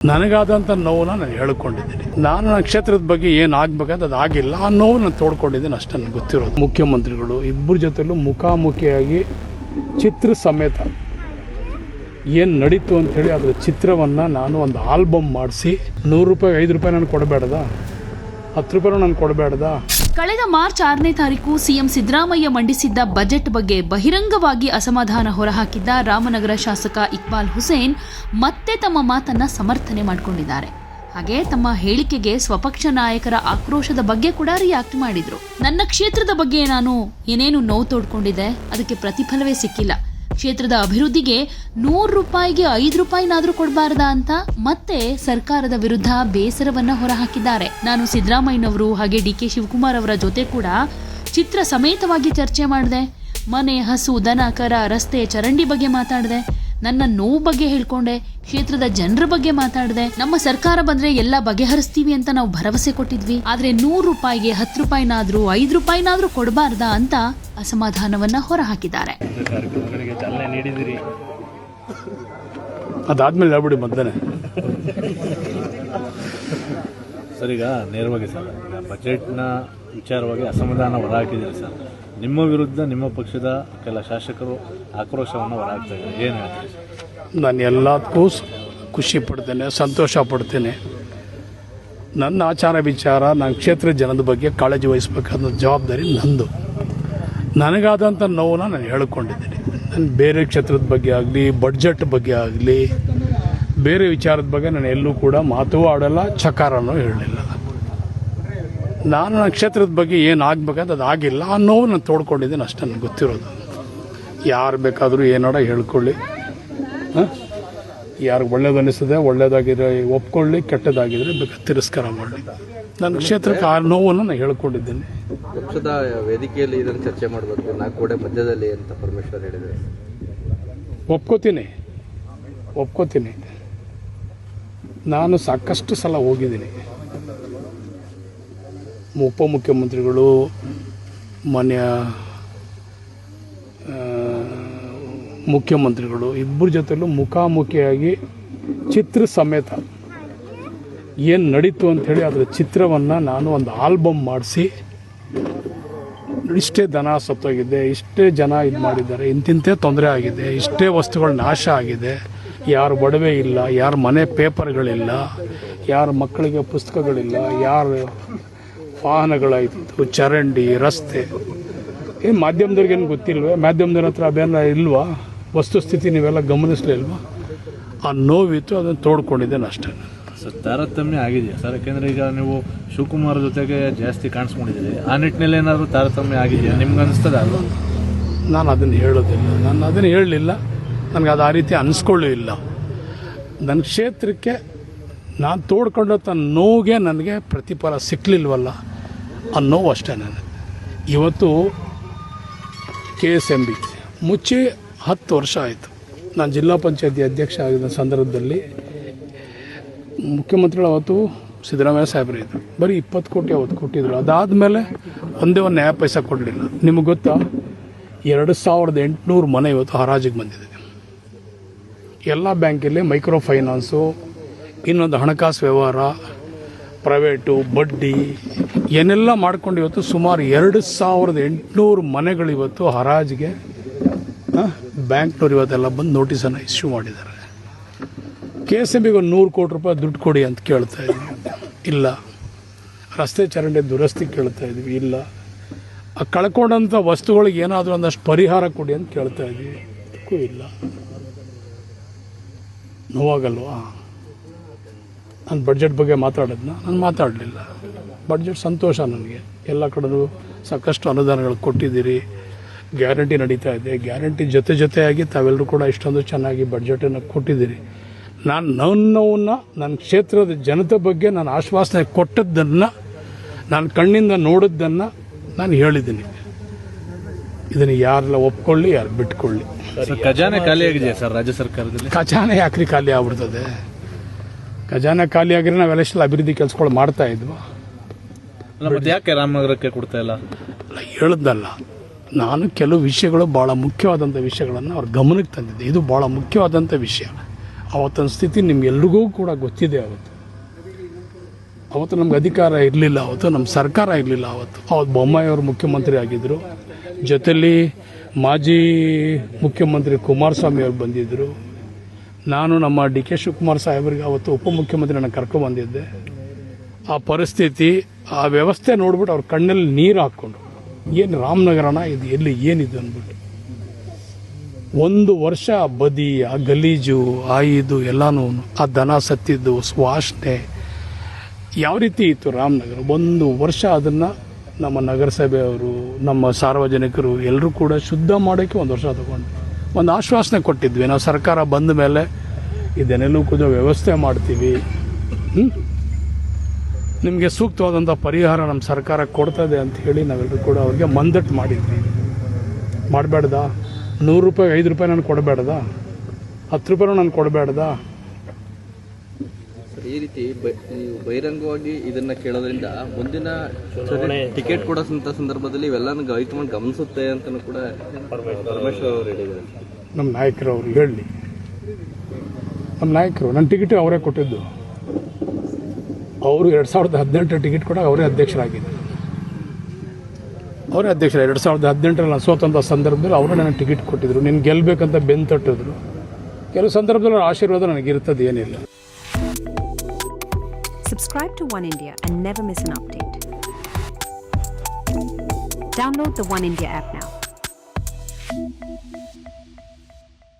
ನನಗಾದಂಥ ನೋವನ್ನ ನಾನು ಹೇಳ್ಕೊಂಡಿದ್ದೀನಿ. ನಾನು ನನ್ನ ಕ್ಷೇತ್ರದ ಬಗ್ಗೆ ಏನು ಆಗ್ಬೇಕಂತ ಅದು ಆಗಿಲ್ಲ. ಆ ನೋವು ನಾನು ತೋಡ್ಕೊಂಡಿದ್ದೀನಿ ಅಷ್ಟೇ ನನಗೆ ಗೊತ್ತಿರೋದು. ಮುಖ್ಯಮಂತ್ರಿಗಳು ಇಬ್ಬರ ಜೊತೆಲೂ ಮುಖಾಮುಖಿಯಾಗಿ ಚಿತ್ರ ಸಮೇತ ಏನು ನಡೀತು ಅಂಥೇಳಿ ಅದರ ಚಿತ್ರವನ್ನು ನಾನು ಒಂದು ಆಲ್ಬಮ್ ಮಾಡಿಸಿ 100 ರೂಪಾಯಿ 5 ರೂಪಾಯಿ ನಾನು ಕೊಡಬೇಡ್ದ, 10 ರೂಪಾಯಿ ನಾನು ಕೊಡಬೇಡ್ದ. ಕಳೆದ ಮಾರ್ಚ್ 6ನೇ ತಾರೀಕು ಸಿಎಂ ಸಿದ್ದರಾಮಯ್ಯ ಮಂಡಿಸಿದ್ದ ಬಜೆಟ್ ಬಗ್ಗೆ ಬಹಿರಂಗವಾಗಿ ಅಸಮಾಧಾನ ಹೊರಹಾಕಿದ್ದ ರಾಮನಗರ ಶಾಸಕ ಇಕ್ಬಾಲ್ ಹುಸೇನ್ ಮತ್ತೆ ತಮ್ಮ ಮಾತನ್ನ ಸಮರ್ಥನೆ ಮಾಡಿಕೊಂಡಿದ್ದಾರೆ. ಹಾಗೆ ತಮ್ಮ ಹೇಳಿಕೆಗೆ ಸ್ವಪಕ್ಷ ನಾಯಕರ ಆಕ್ರೋಶದ ಬಗ್ಗೆ ಕೂಡ ರಿಯಾಕ್ಟ್ ಮಾಡಿದ್ರು. ನನ್ನ ಕ್ಷೇತ್ರದ ಬಗ್ಗೆ ನಾನು ಏನೇನು ನೋವು ತೋಡ್ಕೊಂಡಿದ್ದೆ, ಅದಕ್ಕೆ ಪ್ರತಿಫಲವೇ ಸಿಕ್ಕಿಲ್ಲ. ಕ್ಷೇತ್ರದ ಅಭಿವೃದ್ಧಿಗೆ 100 ರೂಪಾಯಿಗೆ 5 ರೂಪಾಯಿನಾದ್ರೂ ಕೊಡಬಾರ್ದಾ ಅಂತ ಮತ್ತೆ ಸರ್ಕಾರದ ವಿರುದ್ಧ ಬೇಸರವನ್ನ ಹೊರಹಾಕಿದ್ದಾರೆ. ನಾನು ಸಿದ್ದರಾಮಯ್ಯನವರು ಹಾಗೆ ಡಿ ಕೆ ಶಿವಕುಮಾರ್ ಅವರ ಜೊತೆ ಕೂಡ ಚಿತ್ರ ಸಮೇತವಾಗಿ ಚರ್ಚೆ ಮಾಡಿದೆ. ಮನೆ, ಹಸು, ದನ, ಕರ, ರಸ್ತೆ, ಚರಂಡಿ ಬಗ್ಗೆ ಮಾತಾಡಿದೆ. ನನ್ನ ನೋವು ಬಗ್ಗೆ ಹೇಳ್ಕೊಂಡೆ. ಕ್ಷೇತ್ರದ ಜನರ ಬಗ್ಗೆ ಮಾತಾಡಿದೆ. ನಮ್ಮ ಸರ್ಕಾರ ಬಂದ್ರೆ ಎಲ್ಲ ಬಗೆಹರಿಸ್ತೀವಿ ಅಂತ ನಾವು ಭರವಸೆ ಕೊಟ್ಟಿದ್ವಿ. ಆದ್ರೆ 100 ರೂಪಾಯಿಗೆ 10 ರೂಪಾಯಿನಾದ್ರೂ 5 ರೂಪಾಯಿನಾದ್ರೂ ಕೊಡಬಾರ್ದಾ ಅಂತ ಅಸಮಾಧಾನವನ್ನ ಹೊರಹಾಕಿದ್ದಾರೆ. ಅದಾದ್ಮೇಲೆ ಹೇಳ್ಬಿಡಿ ಮಧ್ಯಾಹ್ನ. ಸರ್, ಈಗ ನೇರವಾಗಿ ಸರ್, ಈಗ ಬಜೆಟ್ನ ವಿಚಾರವಾಗಿ ಅಸಮಾಧಾನ ಹೊರಹಾಕಿದ್ದೀರಿ ಸರ್. ನಿಮ್ಮ ವಿರುದ್ಧ ನಿಮ್ಮ ಪಕ್ಷದ ಕೆಲ ಶಾಸಕರು ಆಕ್ರೋಶವನ್ನು ಹೊರಹಾಕ್ತಾ ಇದ್ದಾರೆ, ಏನು ಹೇಳ್ತೀರಿ ಸರ್? ನಾನು ಎಲ್ಲದಕ್ಕೂ ಖುಷಿ ಪಡ್ತೇನೆ, ಸಂತೋಷ ಪಡ್ತೇನೆ. ನನ್ನ ಆಚಾರ ವಿಚಾರ, ನನ್ನ ಕ್ಷೇತ್ರ ಜನದ ಬಗ್ಗೆ ಕಾಳಜಿ ವಹಿಸಬೇಕಾದ ಜವಾಬ್ದಾರಿ ನಂದು. ನನಗಾದಂಥ ನೋವನ್ನ ನಾನು ಹೇಳ್ಕೊಂಡಿದ್ದೀನಿ. ನಾನು ಬೇರೆ ಕ್ಷೇತ್ರದ ಬಗ್ಗೆ ಆಗಲಿ, ಬಡ್ಜೆಟ್ ಬಗ್ಗೆ ಆಗಲಿ, ಬೇರೆ ವಿಚಾರದ ಬಗ್ಗೆ ನಾನು ಎಲ್ಲೂ ಕೂಡ ಮಾತು ಆಡಲ್ಲ, ಚಕಾರನೂ ಹೇಳಲಿಲ್ಲ. ನಾನು ನನ್ನ ಕ್ಷೇತ್ರದ ಬಗ್ಗೆ ಏನು ಆಗ್ಬೇಕಂತ ಅದು ಆಗಿಲ್ಲ. ಆ ನೋವು ನಾನು ತೋಡ್ಕೊಂಡಿದ್ದೀನಿ ಅಷ್ಟೇ ನನಗೆ ಗೊತ್ತಿರೋದು. ಯಾರು ಬೇಕಾದರೂ ಏನಾರ ಹೇಳ್ಕೊಳ್ಳಿ, ಯಾರಿಗೆ ಒಳ್ಳೇದು ಅನ್ನಿಸ್ತದೆ ಒಳ್ಳೇದಾಗಿದ್ರೆ ಒಪ್ಕೊಳ್ಳಿ, ಕೆಟ್ಟದಾಗಿದ್ರೆ ಬೇಕಾದ್ರೆ ತಿರಸ್ಕಾರ ಮಾಡಲಿ. ನನ್ನ ಕ್ಷೇತ್ರಕ್ಕೆ ಆ ನೋವನ್ನು ನಾನು ಹೇಳ್ಕೊಂಡಿದ್ದೀನಿ. ಪಕ್ಷದ ವೇದಿಕೆಯಲ್ಲಿ ಇದನ್ನು ಚರ್ಚೆ ಮಾಡಬೇಕು, 4 ಗೋಡೆ ಮಧ್ಯದಲ್ಲಿ ಅಂತ ಪರಮೇಶ್ವರ್ ಹೇಳಿದರೆ ಒಪ್ಕೋತೀನಿ. ನಾನು ಸಾಕಷ್ಟು ಸಲ ಹೋಗಿದ್ದೀನಿ. ಉಪಮುಖ್ಯಮಂತ್ರಿಗಳು, ಮಾನ್ಯ ಮುಖ್ಯಮಂತ್ರಿಗಳು ಇಬ್ಬರ ಜೊತೆಲೂ ಮುಖಾಮುಖಿಯಾಗಿ ಚಿತ್ರ ಸಮೇತ ಏನು ನಡೀತು ಅಂಥೇಳಿ ಅದರ ಚಿತ್ರವನ್ನು ನಾನು ಒಂದು ಆಲ್ಬಮ್ ಮಾಡಿಸಿ, ಇಷ್ಟೇ ದನ ಸತ್ತೋಗಿದೆ, ಇಷ್ಟೇ ಜನ ಇದು ಮಾಡಿದ್ದಾರೆ, ಇಂತಿಂತೆ ತೊಂದರೆ ಆಗಿದೆ, ಇಷ್ಟೇ ವಸ್ತುಗಳು ನಾಶ ಆಗಿದೆ, ಯಾರ ಒಡವೆ ಇಲ್ಲ, ಯಾರ ಮನೆ ಪೇಪರ್ಗಳಿಲ್ಲ, ಯಾರ ಮಕ್ಕಳಿಗೆ ಪುಸ್ತಕಗಳಿಲ್ಲ, ಯಾರ ವಾಹನಗಳಾಯಿತು, ಚರಂಡಿ, ರಸ್ತೆ, ಏನು ಮಾಧ್ಯಮದವ್ರಿಗೇನು ಗೊತ್ತಿಲ್ವೇ? ಮಾಧ್ಯಮದವ್ರ ಹತ್ರ ಅವೆಲ್ಲ ಇಲ್ವಾ? ವಸ್ತುಸ್ಥಿತಿ ನೀವೆಲ್ಲ ಗಮನಿಸಲಿಲ್ವಾ? ಆ ನೋವಿತ್ತು, ಅದನ್ನು ತೋಡ್ಕೊಂಡಿದ್ದೇನೆ ಅಷ್ಟೇ. ಸರ್, ತಾರತಮ್ಯ ಆಗಿದೆಯಾ ಸರ್? ಯಾಕೆಂದರೆ ಈಗ ನೀವು ಶಿವಕುಮಾರ್ ಜೊತೆಗೆ ಜಾಸ್ತಿ ಕಾಣಿಸ್ಕೊಂಡಿದ್ದೀರಿ. ಆ ನಿಟ್ಟಿನಲ್ಲಿ ಏನಾದರೂ ತಾರತಮ್ಯ ಆಗಿದೆಯಾ ನಿಮ್ಗೆ ಅನಿಸ್ತದೆ? ಅಲ್ವಾ? ನಾನು ಅದನ್ನು ಹೇಳೋದಿಲ್ಲ, ನಾನು ಅದನ್ನು ಹೇಳಲಿಲ್ಲ, ನನಗೆ ಅದು ಆ ರೀತಿ ಅನಿಸ್ಕೊಳ್ಳೂ ಇಲ್ಲ. ನನ್ನ ಕ್ಷೇತ್ರಕ್ಕೆ ನಾನು ತೋಡ್ಕೊಂಡಂಥ ನೋವಿಗೆ ನನಗೆ ಪ್ರತಿಫಲ ಸಿಕ್ಕಲಿಲ್ವಲ್ಲ, ಆ ನೋವು ಅಷ್ಟೇ. ನನಗೆ ಇವತ್ತು KSMB ಮುಚ್ಚಿ 10 ವರ್ಷ ಆಯಿತು. ನಾನು ಜಿಲ್ಲಾ ಪಂಚಾಯತಿ ಅಧ್ಯಕ್ಷ ಆಗಿದ್ದ ಸಂದರ್ಭದಲ್ಲಿ ಮುಖ್ಯಮಂತ್ರಿಗಳು ಅವತ್ತು ಸಿದ್ದರಾಮಯ್ಯ ಸಾಹೇಬರು ಇದ್ದರು. ಬರೀ 20 ಕೋಟಿ ಅವತ್ತು ಕೊಟ್ಟಿದ್ರು. ಅದಾದಮೇಲೆ ಒಂದೇ ಒಂದು ನ್ಯಾಯ ಪೈಸೆ ಕೊಡಲಿಲ್ಲ. ನಿಮಗೆ ಗೊತ್ತಾ, 2800 ಮನೆ ಇವತ್ತು ಹರಾಜಿಗೆ ಬಂದಿದೆ. ಎಲ್ಲ ಬ್ಯಾಂಕಲ್ಲಿ ಮೈಕ್ರೋ ಫೈನಾನ್ಸು, ಇನ್ನೊಂದು ಹಣಕಾಸು ವ್ಯವಹಾರ, ಪ್ರೈವೇಟು, ಬಡ್ಡಿ ಏನೆಲ್ಲ ಮಾಡ್ಕೊಂಡು ಇವತ್ತು ಸುಮಾರು 2800 ಮನೆಗಳು ಇವತ್ತು ಹರಾಜಿಗೆ ಬ್ಯಾಂಕ್ನವ್ರು ಇವತ್ತೆಲ್ಲ ಬಂದು ನೋಟಿಸನ್ನು ಇಶ್ಯೂ ಮಾಡಿದ್ದಾರೆ. KSMBಗೆ ಒಂದು 100 ಕೋಟಿ ರೂಪಾಯಿ ದುಡ್ಡು ಕೊಡಿ ಅಂತ ಕೇಳ್ತಾ ಇದ್ವಿ, ಇಲ್ಲ. ರಸ್ತೆ ಚರಂಡಿ ದುರಸ್ತಿ ಕೇಳ್ತಾ ಇದ್ವಿ, ಇಲ್ಲ. ಆ ಕಳ್ಕೊಂಡಂಥ ವಸ್ತುಗಳಿಗೆ ಏನಾದರೂ ಒಂದಷ್ಟು ಪರಿಹಾರ ಕೊಡಿ ಅಂತ ಕೇಳ್ತಾ ಇದ್ವಿ, ಅದಕ್ಕೂ ಇಲ್ಲ. ನೋವಾಗಲ್ವಾ? ನಾನು ಬಡ್ಜೆಟ್ ಬಗ್ಗೆ ಮಾತಾಡೋದನ್ನ ನಾನು ಮಾತಾಡಲಿಲ್ಲ. ಬಡ್ಜೆಟ್ ಸಂತೋಷ ನನಗೆ. ಎಲ್ಲ ಕಡೆಯೂ ಸಾಕಷ್ಟು ಅನುದಾನಗಳು ಕೊಟ್ಟಿದ್ದೀರಿ, ಗ್ಯಾರಂಟಿ ನಡೀತಾ ಇದೆ. ಗ್ಯಾರಂಟಿ ಜೊತೆಯಾಗಿ ತಾವೆಲ್ಲರೂ ಕೂಡ ಇಷ್ಟೊಂದು ಚೆನ್ನಾಗಿ ಬಡ್ಜೆಟನ್ನು ಕೊಟ್ಟಿದ್ದೀರಿ. ನಾನು ನೋವನ್ನು, ನನ್ನ ಕ್ಷೇತ್ರದ ಜನತೆ ಬಗ್ಗೆ ನಾನು ಆಶ್ವಾಸನೆ ಕೊಟ್ಟದ್ದನ್ನು, ನಾನು ಕಣ್ಣಿಂದ ನೋಡಿದ್ದನ್ನು ನಾನು ಹೇಳಿದ್ದೀನಿ. ಇದನ್ನು ಯಾರೆಲ್ಲ ಒಪ್ಕೊಳ್ಳಿ, ಯಾರು ಬಿಟ್ಕೊಳ್ಳಿ. ಖಜಾನೆ ಖಾಲಿ ಆಗಿದೆಯಾ ಸರ್ ರಾಜ್ಯ ಸರ್ಕಾರದಲ್ಲಿ? ಖಜಾನೆ ಯಾಕ್ರಿ ಖಾಲಿ ಆಗ್ಬಿಡ್ತದೆ? ಖಜಾನೆ ಖಾಲಿ ಆಗಿದ್ರೆ ನಾವೆಲ್ಲ ಅಭಿವೃದ್ಧಿ ಕೆಲಸಗಳು ಮಾಡ್ತಾ ಇದ್ವಾ? ಮತ್ತೆ ಯಾಕೆ ರಾಮನಗರಕ್ಕೆ ಕೊಡ್ತಾ ಇಲ್ಲ? ಹೇಳದ್ದಲ್ಲ, ನಾನು ಕೆಲವು ವಿಷಯಗಳು ಭಾಳ ಮುಖ್ಯವಾದಂಥ ವಿಷಯಗಳನ್ನು ಅವ್ರ ಗಮನಕ್ಕೆ ತಂದಿದ್ದೆ. ಇದು ಭಾಳ ಮುಖ್ಯವಾದಂಥ ವಿಷಯ. ಅವತ್ತಿನ ಸ್ಥಿತಿ ನಿಮ್ಗೆಲ್ರಿಗೂ ಕೂಡ ಗೊತ್ತಿದೆ. ಅವತ್ತು ನಮ್ಗೆ ಅಧಿಕಾರ ಇರಲಿಲ್ಲ, ಅವತ್ತು ನಮ್ಮ ಸರ್ಕಾರ ಇರಲಿಲ್ಲ. ಅವತ್ತು ಬೊಮ್ಮಾಯಿಯವರು ಮುಖ್ಯಮಂತ್ರಿ ಆಗಿದ್ದರು, ಜೊತೆಲಿ ಮಾಜಿ ಮುಖ್ಯಮಂತ್ರಿ ಕುಮಾರಸ್ವಾಮಿ ಅವರು ಬಂದಿದ್ದರು. ನಾನು ನಮ್ಮ ಡಿ ಕೆ ಶಿವಕುಮಾರ್ ಸಾಹೇಬರಿಗೆ ಅವತ್ತು ಉಪಮುಖ್ಯಮಂತ್ರಿನ ಕರ್ಕೊಂಡ್ಬಂದಿದ್ದೆ. ಆ ಪರಿಸ್ಥಿತಿ, ಆ ವ್ಯವಸ್ಥೆ ನೋಡ್ಬಿಟ್ಟು ಅವ್ರ ಕಣ್ಣಲ್ಲಿ ನೀರು ಹಾಕ್ಕೊಂಡು, ಏನು ರಾಮನಗರನ ಇದು, ಎಲ್ಲಿ ಏನಿದೆ ಅಂದ್ಬಿಟ್ಟು 1 ವರ್ಷ ಬದಿ, ಆ ಗಲೀಜು, ಆ ಇದು ಎಲ್ಲನೂ, ಆ ದನ ಸತ್ತಿದ್ದು, ವಾಸನೆ ಯಾವ ರೀತಿ ಇತ್ತು ರಾಮನಗರ. 1 ವರ್ಷ ಅದನ್ನು ನಮ್ಮ ನಗರಸಭೆಯವರು, ನಮ್ಮ ಸಾರ್ವಜನಿಕರು ಎಲ್ಲರೂ ಕೂಡ ಶುದ್ಧ ಮಾಡೋಕ್ಕೆ 1 ವರ್ಷ ತಗೊಂಡು ಒಂದು ಆಶ್ವಾಸನೆ ಕೊಟ್ಟಿದ್ವಿ. ನಾವು ಸರ್ಕಾರ ಬಂದ ಮೇಲೆ ಇದನ್ನೆಲ್ಲೂ ಕೂಡ ವ್ಯವಸ್ಥೆ ಮಾಡ್ತೀವಿ, ನಿಮಗೆ ಸೂಕ್ತವಾದಂಥ ಪರಿಹಾರ ನಮ್ಮ ಸರ್ಕಾರ ಕೊಡ್ತದೆ ಅಂತ ಹೇಳಿ ನಾವೆಲ್ಲರೂ ಕೂಡ ಅವ್ರಿಗೆ ಮಂದಟ್ಟು ಮಾಡಿದ್ವಿ. ಮಾಡಬೇಡ್ದ, 100 ರೂಪಾಯಿ 5 ರೂಪಾಯಿ ನಾನು ಕೊಡಬೇಡ್ದ, 10 ರೂಪಾಯಿನೂ ನಾನು ಕೊಡಬೇಡ್ದ. ಈ ರೀತಿ ನೀವು ಬಹಿರಂಗವಾಗಿ ಇದನ್ನ ಕೇಳೋದ್ರಿಂದ ಮುಂದಿನ ಟಿಕೆಟ್ ಕೊಡೋಂಥ ಸಂದರ್ಭದಲ್ಲಿ ಇವೆಲ್ಲನೂ ಹೈಕಮಾಂಡ್ ಗಮನಿಸುತ್ತೆ ಅಂತಲೂ ಕೂಡ ಪರಮೇಶ್ವರ್ ಅವರು ಹೇಳಿದ್ದಾರೆ. ನಮ್ಮ ನಾಯಕರು ಅವ್ರು ಹೇಳಿ, ನಮ್ಮ ನಾಯಕರು ನನ್ನ ಟಿಕೆಟ್ ಅವರೇ ಕೊಟ್ಟಿದ್ದು. ಅವರು 2018 ಟಿಕೆಟ್ ಕೊಡಾಗ ಅವರೇ ಅಧ್ಯಕ್ಷರಾಗಿದ್ದರು. ಅವರೇ ಅಧ್ಯಕ್ಷರ 2018 ನಾನು ಸೋತಂಥ ಸಂದರ್ಭದಲ್ಲಿ ಅವರೇ ನನಗೆ ಟಿಕೆಟ್ ಕೊಟ್ಟಿದ್ರು. ನೀನು ಗೆಲ್ಲಬೇಕಂತ ಬೆನ್ನು ತಟ್ಟಿದ್ರು. ಕೆಲವು ಸಂದರ್ಭದಲ್ಲಿ ಅವ್ರ ಆಶೀರ್ವಾದ ನನಗಿರ್ತದೆ, ಏನಿಲ್ಲ. Subscribe to One India and never miss an update. Download the One India app now.